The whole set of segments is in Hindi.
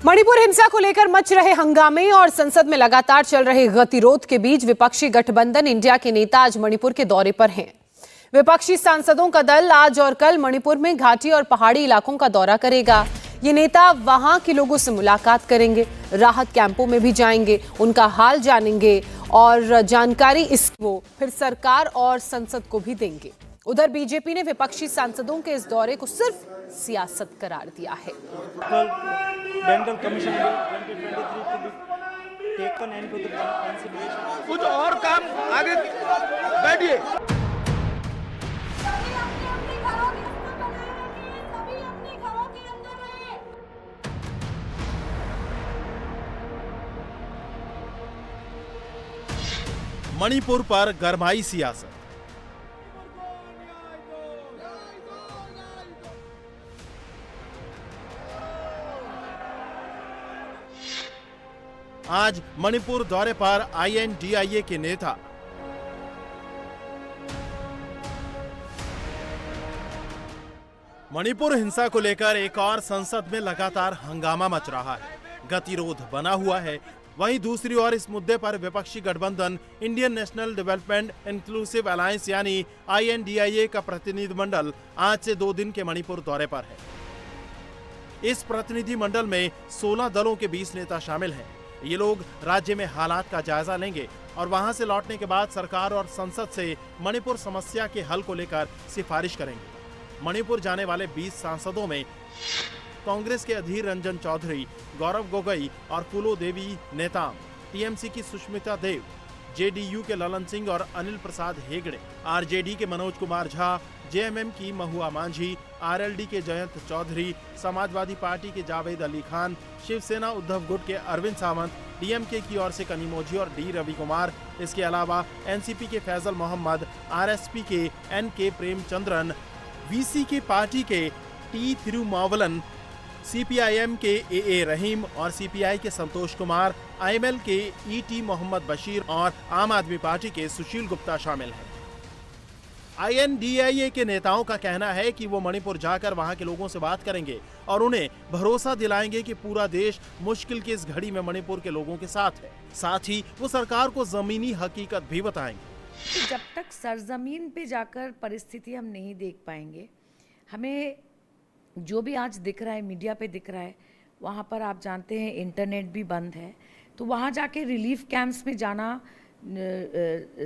मणिपुर हिंसा को लेकर मच रहे हंगामे और संसद में लगातार चल रहे गतिरोध के बीच विपक्षी गठबंधन इंडिया के नेता आज मणिपुर के दौरे पर हैं। विपक्षी सांसदों का दल आज और कल मणिपुर में घाटी और पहाड़ी इलाकों का दौरा करेगा। ये नेता वहां के लोगों से मुलाकात करेंगे, राहत कैंपों में भी जाएंगे, उनका हाल जानेंगे और जानकारी इसको फिर सरकार और संसद को भी देंगे। उधर बीजेपी ने विपक्षी सांसदों के इस दौरे को सिर्फ सियासत करार दिया है। कुछ और काम आगे बैठिए। मणिपुर पर गरमाई सियासत। आज मणिपुर दौरे पर INDIA के नेता मणिपुर हिंसा को लेकर एक और संसद में लगातार हंगामा मच रहा है, गतिरोध बना हुआ है। वहीं दूसरी ओर इस मुद्दे पर विपक्षी गठबंधन Indian national development inclusive alliance यानी INDIA का प्रतिनिधिमंडल आज से 2 दिन के मणिपुर दौरे पर है। इस प्रतिनिधि मंडल में 16 दलों के 20 नेता शामिल हैं। ये लोग राज्य में हालात का जायजा लेंगे और वहां से लौटने के बाद सरकार और संसद से मणिपुर समस्या के हल को लेकर सिफारिश करेंगे। मणिपुर जाने वाले 20 सांसदों में कांग्रेस के अधीर रंजन चौधरी, गौरव गोगोई और फूलो देवी नेताम, TMC की सुष्मिता देव, JDU के ललन सिंह और अनिल प्रसाद हेगड़े, RJD के मनोज कुमार झा, JMM की महुआ मांझी, RLD के जयंत चौधरी, समाजवादी पार्टी के जावेद अली खान, शिवसेना उद्धव गुट के अरविंद सावंत, DMK की ओर से कनिमोझी और D रवि कुमार, इसके अलावा NCP के फैजल मोहम्मद, RSP के NK प्रेमचंद्रन, VC के पार्टी के T तिरुमावलन, CPIM के AA रहीम और CPI के संतोष कुमार, IML के ET मोहम्मद बशीर और आम आदमी पार्टी के सुशील गुप्ता शामिल हैं। INDIA के नेताओं का कहना है कि वो मणिपुर जाकर वहां के लोगों से बात करेंगे और उन्हें भरोसा दिलाएंगे कि पूरा देश मुश्किल की इस घड़ी में मणिपुर के लोगों के साथ है। साथ ही वो सरकार को जमीनी हकीकत भी बताएंगे। तो जब तक सरजमीन पे जाकर परिस्थिति हम नहीं देख पाएंगे, हमें जो भी आज दिख रहा है, मीडिया पे दिख रहा है, वहाँ पर आप जानते हैं इंटरनेट भी बंद है, तो वहाँ जाके रिलीफ कैंप्स में जाना,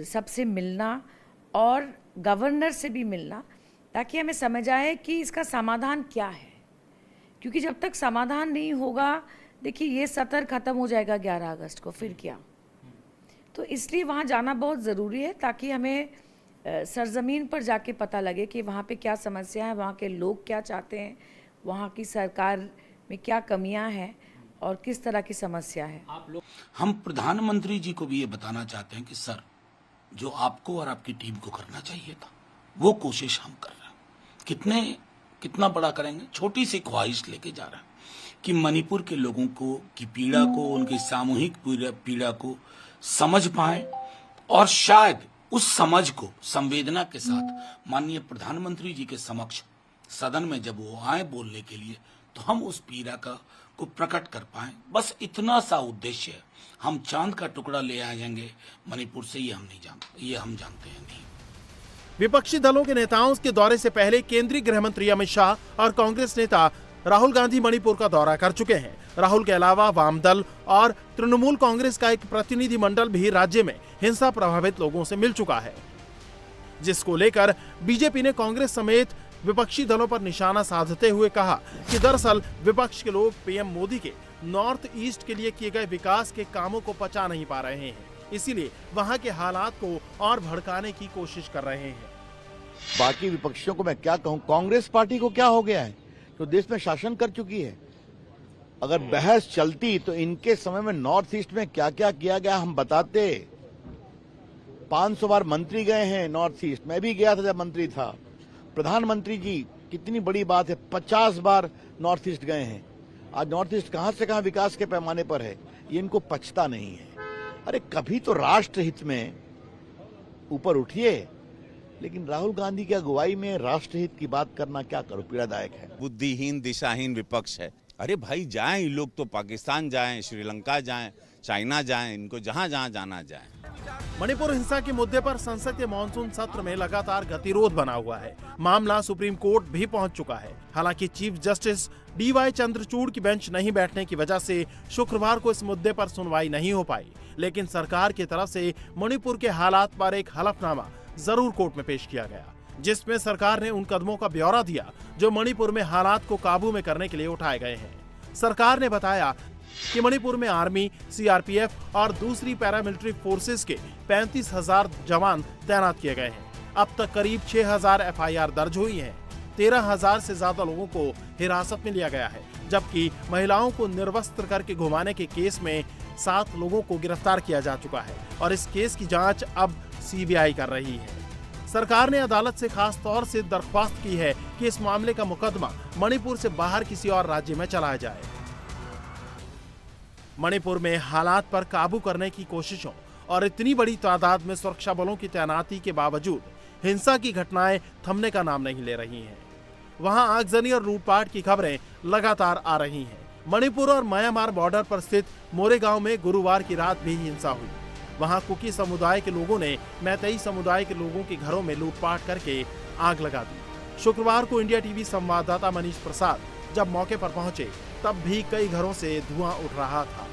सबसे मिलना और गवर्नर से भी मिलना, ताकि हमें समझ आए कि इसका समाधान क्या है। क्योंकि जब तक समाधान नहीं होगा, देखिए ये सत्र ख़त्म हो जाएगा 11 अगस्त को, फिर क्या। तो इसलिए वहाँ जाना बहुत ज़रूरी है, ताकि हमें सरजमीन पर जाके पता लगे कि वहाँ पे क्या समस्या है, वहाँ के लोग क्या चाहते हैं, वहाँ की सरकार में क्या कमियाँ हैं और किस तरह की समस्या है। हम प्रधानमंत्री जी को भी ये बताना चाहते हैं कि सर, जो आपको और आपकी टीम को करना चाहिए था, वो कोशिश हम कर रहे हैं। कितना बड़ा करेंगे, छोटी सी ख्वाहिश लेके जा रहे हैं कि मणिपुर के लोगों को की पीड़ा को, उनकी सामूहिक पीड़ा को समझ पाए और शायद उस समझ को संवेदना के साथ माननीय प्रधानमंत्री जी के समक्ष सदन में जब वो आए बोलने के लिए, तो हम उस पीड़ा को प्रकट कर पाए। बस इतना सा उद्देश्य है। हम चांद का टुकड़ा ले आएंगे मणिपुर से, ये हम नहीं जानते, ये हम जानते हैं नहीं। विपक्षी दलों के नेताओं के दौरे से पहले केंद्रीय गृह मंत्री अमित शाह और कांग्रेस नेता राहुल गांधी मणिपुर का दौरा कर चुके हैं। राहुल के अलावा वामदल और तृणमूल कांग्रेस का एक प्रतिनिधि मंडल भी राज्य में हिंसा प्रभावित लोगों से मिल चुका है, जिसको लेकर बीजेपी ने कांग्रेस समेत विपक्षी दलों पर निशाना साधते हुए कहा कि दरअसल विपक्ष के लोग PM मोदी के नॉर्थ ईस्ट के लिए किए गए विकास के कामों को पचा नहीं पा रहे हैं, इसीलिए वहां के हालात को और भड़काने की कोशिश कर रहे हैं। बाकी विपक्षियों को मैं क्या कहूं, कांग्रेस पार्टी को क्या हो गया है, तो देश में शासन कर चुकी है। अगर बहस चलती तो इनके समय में नॉर्थ ईस्ट में क्या क्या किया गया हम बताते। 500 बार मंत्री गए हैं नॉर्थ ईस्ट, मैं भी गया था जब मंत्री था। प्रधानमंत्री जी, कितनी बड़ी बात है, 50 बार नॉर्थ ईस्ट गए हैं। आज नॉर्थ ईस्ट कहां से कहां विकास के पैमाने पर है, ये इनको पचता नहीं है। अरे कभी तो राष्ट्र हित में ऊपर उठिए, लेकिन राहुल गांधी की अगुवाई में राष्ट्रहित की बात करना क्या करो, पीड़ादायक है। बुद्धिहीन दिशाहीन विपक्ष है अरे भाई जाएं, ये लोग तो पाकिस्तान जाएं, श्रीलंका जाएं, चाइना जाएं, इनको जहां जहां जाना जाएं। मणिपुर हिंसा के मुद्दे पर संसद के मानसून सत्र में लगातार गतिरोध बना हुआ है। मामला सुप्रीम कोर्ट भी पहुंच चुका है। हालांकि चीफ जस्टिस DY चंद्रचूड़ की बेंच नहीं बैठने की वजह से शुक्रवार को इस मुद्दे पर सुनवाई नहीं हो पाई, लेकिन सरकार की तरफ से मणिपुर के हालात पर एक हलफनामा जरूर कोर्ट में पेश किया गया, जिसमें सरकार ने उन कदमों का ब्यौरा दिया जो मणिपुर में हालात को काबू में करने के लिए उठाए गए हैं। सरकार ने बताया कि मणिपुर में आर्मी, CRPF और दूसरी पैरामिलिट्री फोर्सेस के 35,000 जवान तैनात किए गए हैं। अब तक करीब 6,000 FIR दर्ज हुई हैं। 13,000 से ज्यादा लोगों को हिरासत में लिया गया है, जबकि महिलाओं को निर्वस्त्र करके घुमाने के केस में 7 लोगों को गिरफ्तार किया जा चुका है और इस केस की जांच अब CBI कर रही है। सरकार ने अदालत से खास तौर से दरख्वास्त की है कि इस मामले का मुकदमा मणिपुर से बाहर किसी और राज्य में चलाया जाए। मणिपुर में हालात पर काबू करने की कोशिशों और इतनी बड़ी तादाद में सुरक्षा बलों की तैनाती के बावजूद हिंसा की घटनाएं थमने का नाम नहीं ले रही हैं। वहां आगजनी और लूटपाट की खबरें लगातार आ रही हैं। मणिपुर और म्यांमार बॉर्डर पर स्थित मोरेगांव में गुरुवार की रात भी हिंसा हुई। वहां कुकी समुदाय के लोगों ने मैतेई समुदाय के लोगों के घरों में लूटपाट करके आग लगा दी। शुक्रवार को इंडिया टीवी संवाददाता मनीष प्रसाद जब मौके पर पहुंचे, तब भी कई घरों से धुआं उठ रहा था।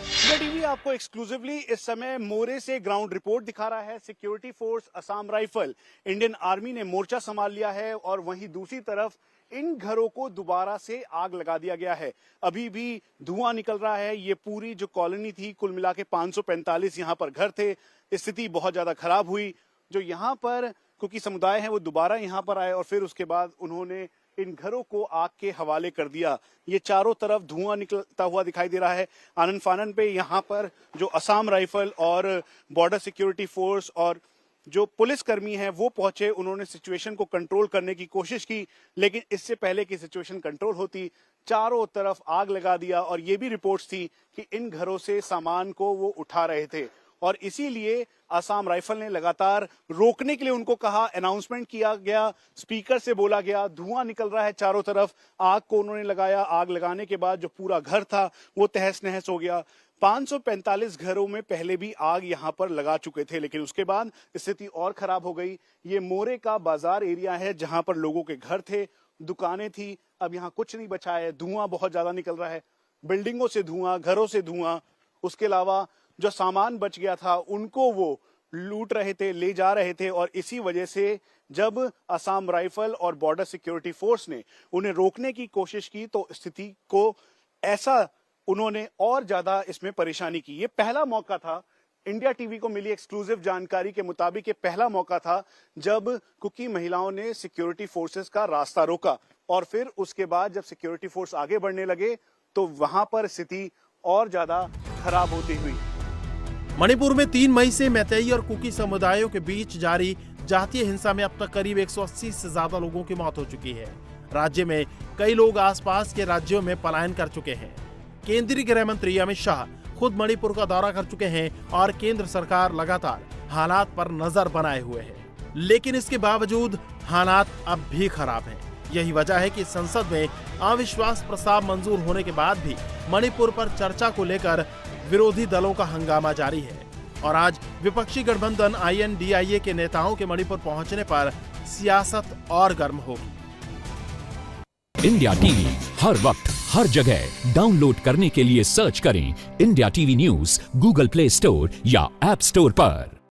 इंडिया टीवी आपको एक्सक्लूसिवली इस समय मोरे से ग्राउंड रिपोर्ट दिखा रहा है। Security force, Assam rifle, Indian army ने मोर्चा संभाल लिया है और वहीं दूसरी तरफ इन घरों को दोबारा से आग लगा दिया गया है। अभी भी धुआं निकल रहा है। ये पूरी जो कॉलोनी थी, कुल मिला के 545 यहाँ पर घर थे। स्थिति बहुत ज्यादा खराब हुई। जो यहाँ पर कुकी समुदाय है वो दोबारा यहाँ पर आए और फिर उसके बाद उन्होंने इन घरों को आग के हवाले कर दिया। ये चारों तरफ धुआं निकलता हुआ दिखाई दे रहा है। आनन फानन पे यहाँ पर जो असम राइफल और बॉर्डर सिक्योरिटी फोर्स और जो पुलिस कर्मी हैं वो पहुंचे। उन्होंने सिचुएशन को कंट्रोल करने की कोशिश की, लेकिन इससे पहले कि सिचुएशन कंट्रोल होती, चारों तरफ आग लगा दिया। और ये भी रिपोर्ट्स थी कि इन घरों से सामान को वो उठा रहे थे और इसीलिए असम राइफल ने लगातार रोकने के लिए उनको कहा, अनाउंसमेंट किया गया, स्पीकर से बोला गया। धुआं निकल रहा है चारों तरफ। आग को उन्होंने लगाया। आग लगाने के बाद जो पूरा घर था वो तहस नहस हो गया। 545 घरों में पहले भी आग यहाँ पर लगा चुके थे, लेकिन उसके बाद स्थिति और खराब हो गई। ये मोरे का बाजार एरिया है जहां पर लोगों के घर थे, दुकानें थी। अब यहाँ कुछ नहीं बचा है। धुआं बहुत ज्यादा निकल रहा है। बिल्डिंगों से धुआं, घरों से धुआं। उसके अलावा जो सामान बच गया था उनको वो लूट रहे थे, ले जा रहे थे। और इसी वजह से जब असम राइफल और बॉर्डर सिक्योरिटी फोर्स ने उन्हें रोकने की कोशिश की तो स्थिति को ऐसा उन्होंने और ज्यादा इसमें परेशानी की। ये पहला मौका था, इंडिया टीवी को मिली एक्सक्लूसिव जानकारी के मुताबिक ये पहला मौका था जब कुकी महिलाओं ने सिक्योरिटी फोर्सेस का रास्ता रोका। और फिर उसके बाद जब सिक्योरिटी फोर्स आगे बढ़ने लगे तो वहां पर स्थिति और ज्यादा खराब होती हुई। मणिपुर में 3 मई से मैतेई और कुकी समुदायों के बीच जारी जातीय हिंसा में अब तक करीब 180 से ज्यादा लोगों की मौत हो चुकी है। राज्य में कई लोग आसपास के राज्यों में पलायन कर चुके हैं। केंद्रीय गृह मंत्री अमित शाह खुद मणिपुर का दौरा कर चुके हैं और केंद्र सरकार लगातार हालात पर नजर बनाए हुए है, लेकिन इसके बावजूद हालात अब भी खराब हैं। यही वजह है कि संसद में अविश्वास प्रस्ताव मंजूर होने के बाद भी मणिपुर पर चर्चा को लेकर विरोधी दलों का हंगामा जारी है और आज विपक्षी गठबंधन INDIA के नेताओं के मणिपुर पहुंचने पर सियासत और गर्म होगी। इंडिया टीवी हर वक्त हर जगह डाउनलोड करने के लिए सर्च करें India TV news Google play store या ऐप स्टोर पर।